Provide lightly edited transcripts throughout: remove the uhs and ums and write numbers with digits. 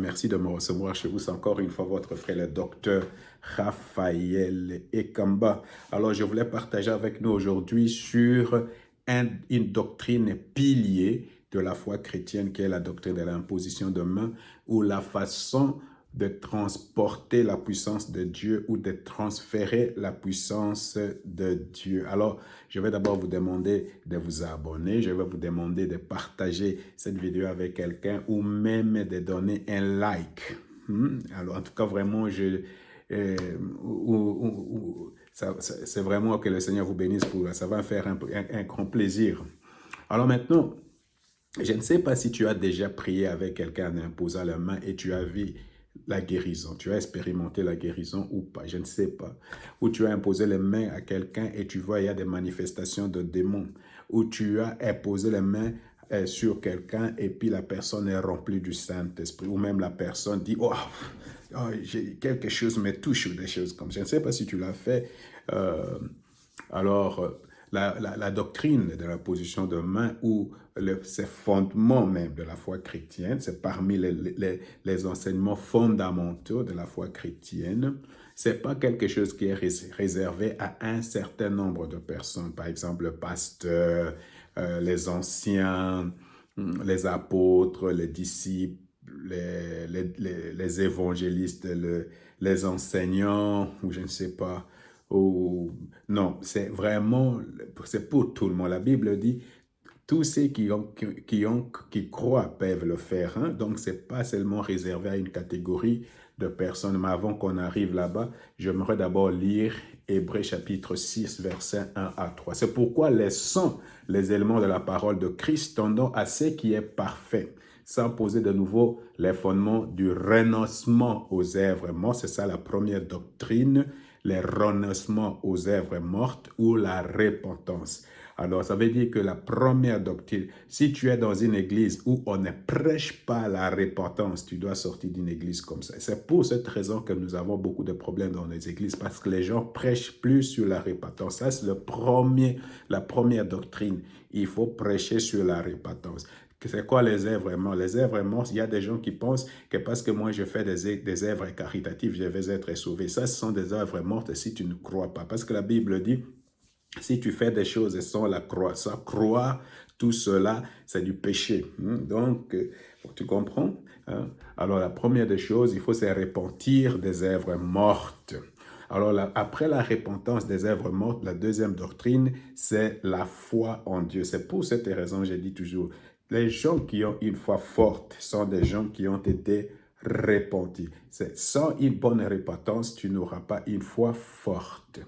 Merci de me recevoir chez vous. C'est encore une fois votre frère, le docteur Raphaël Ekamba. Alors, je voulais partager avec nous aujourd'hui sur une doctrine pilier de la foi chrétienne qui est la doctrine de l'imposition de main ou la façon de transporter la puissance de Dieu ou de transférer la puissance de Dieu. Alors, je vais d'abord vous demander de vous abonner, je vais vous demander de partager cette vidéo avec quelqu'un ou même de donner un like. Alors, en tout cas, vraiment, euh, c'est vraiment que le Seigneur vous bénisse pour ça. Ça va me faire un grand plaisir. Alors maintenant, je ne sais pas si tu as déjà prié avec quelqu'un en imposant la main et tu as vu la guérison. Tu as expérimenté la guérison ou pas, je ne sais pas. Ou tu as imposé les mains à quelqu'un et tu vois il y a des manifestations de démons. Ou tu as imposé les mains sur quelqu'un et puis la personne est remplie du Saint-Esprit. Ou même la personne dit, oh, quelque chose me touche ou des choses comme ça. Je ne sais pas si tu l'as fait. Alors, la doctrine de la position de main ou ces fondements même de la foi chrétienne, c'est parmi les enseignements fondamentaux de la foi chrétienne. Ce n'est pas quelque chose qui est réservé à un certain nombre de personnes, par exemple le pasteur, les anciens, les apôtres, les disciples, les évangélistes, les enseignants, ou je ne sais pas. Ou, non, c'est vraiment, c'est pour tout le monde. La Bible dit, tous ceux qui croient peuvent le faire. Hein? Donc, ce n'est pas seulement réservé à une catégorie de personnes. Mais avant qu'on arrive là-bas, j'aimerais d'abord lire Hébreux chapitre 6, versets 1 à 3. C'est pourquoi laissons les éléments de la parole de Christ tendant à ce qui est parfait, sans poser de nouveau les fondements du renoncement aux œuvres mortes. C'est ça la première doctrine, les renoncements aux œuvres mortes ou la repentance. Alors, ça veut dire que la première doctrine, si tu es dans une église où on ne prêche pas la repentance, tu dois sortir d'une église comme ça. C'est pour cette raison que nous avons beaucoup de problèmes dans les églises, parce que les gens prêchent plus sur la repentance. Ça, c'est la première doctrine. Il faut prêcher sur la repentance. C'est quoi les œuvres mortes? Les œuvres mortes, il y a des gens qui pensent que parce que moi je fais des œuvres caritatives, je vais être sauvé. Ça, ce sont des œuvres mortes si tu ne crois pas. Parce que la Bible dit, si tu fais des choses sans la croire, sans croire, tout cela, c'est du péché. Donc, tu comprends? Alors, la première des choses, il faut se repentir des œuvres mortes. Alors, après la repentance des œuvres mortes, la deuxième doctrine, c'est la foi en Dieu. C'est pour cette raison que je dis toujours, les gens qui ont une foi forte sont des gens qui ont été repentis. Sans une bonne repentance, tu n'auras pas une foi forte.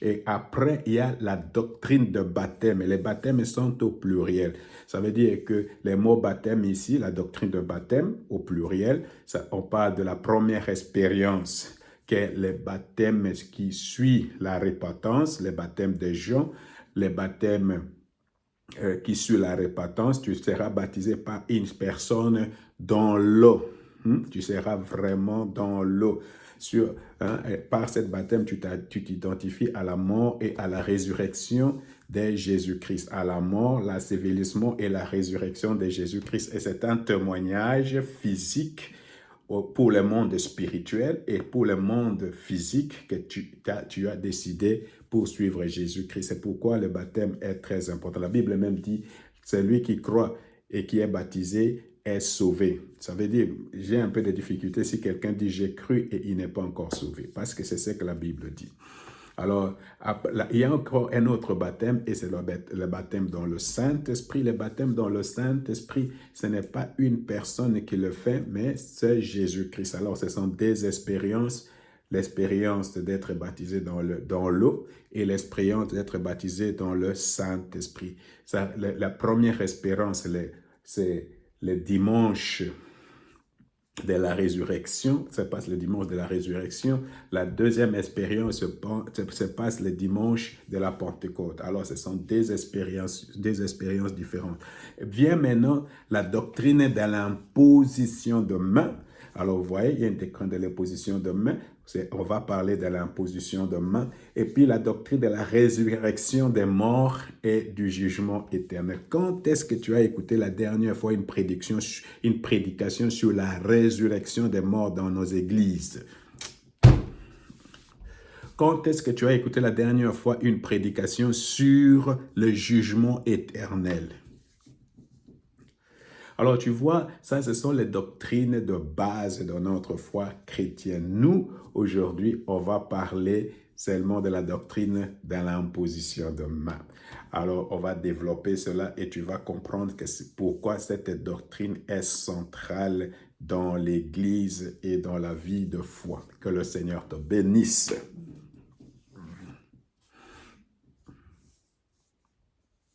Et après, il y a la doctrine de baptême. Et les baptêmes sont au pluriel. Ça veut dire que les mots baptême ici, la doctrine de baptême au pluriel, on parle de la première expérience, qui est le baptême qui suit la repentance, les baptêmes des gens, les baptêmes qui suit la repentance. Tu seras baptisé par une personne dans l'eau. Tu seras vraiment dans l'eau. Par cette baptême, tu t'identifies à la mort et à la résurrection de Jésus-Christ. À la mort, l'assévillissement et la résurrection de Jésus-Christ. Et c'est un témoignage physique pour le monde spirituel et pour le monde physique que tu as décidé pour suivre Jésus-Christ. C'est pourquoi le baptême est très important. La Bible même dit, celui qui croit et qui est baptisé est sauvé. Ça veut dire, j'ai un peu de difficulté si quelqu'un dit j'ai cru et il n'est pas encore sauvé, parce que c'est ce que la Bible dit. Alors, il y a encore un autre baptême et c'est le baptême dans le Saint-Esprit. Le baptême dans le Saint-Esprit, ce n'est pas une personne qui le fait, mais c'est Jésus-Christ. Alors, ce sont des expériences, l'expérience d'être baptisé dans l'eau et l'expérience d'être baptisé dans le Saint-Esprit. La première expérience, c'est le dimanche de la résurrection, ça passe le dimanche de la résurrection. La deuxième expérience se passe le dimanche de la Pentecôte. Alors, ce sont des expériences différentes. Vient maintenant la doctrine de l'imposition de main. Alors, vous voyez, il y a une doctrine de l'imposition de main. On va parler de l'imposition de main. Et puis, la doctrine de la résurrection des morts et du jugement éternel. Quand est-ce que tu as écouté la dernière fois une prédication sur la résurrection des morts dans nos églises? Quand est-ce que tu as écouté la dernière fois une prédication sur le jugement éternel? Alors, tu vois, ça, ce sont les doctrines de base de notre foi chrétienne. Nous, aujourd'hui, on va parler seulement de la doctrine de l'imposition de main. Alors, on va développer cela et tu vas comprendre pourquoi cette doctrine est centrale dans l'Église et dans la vie de foi. Que le Seigneur te bénisse.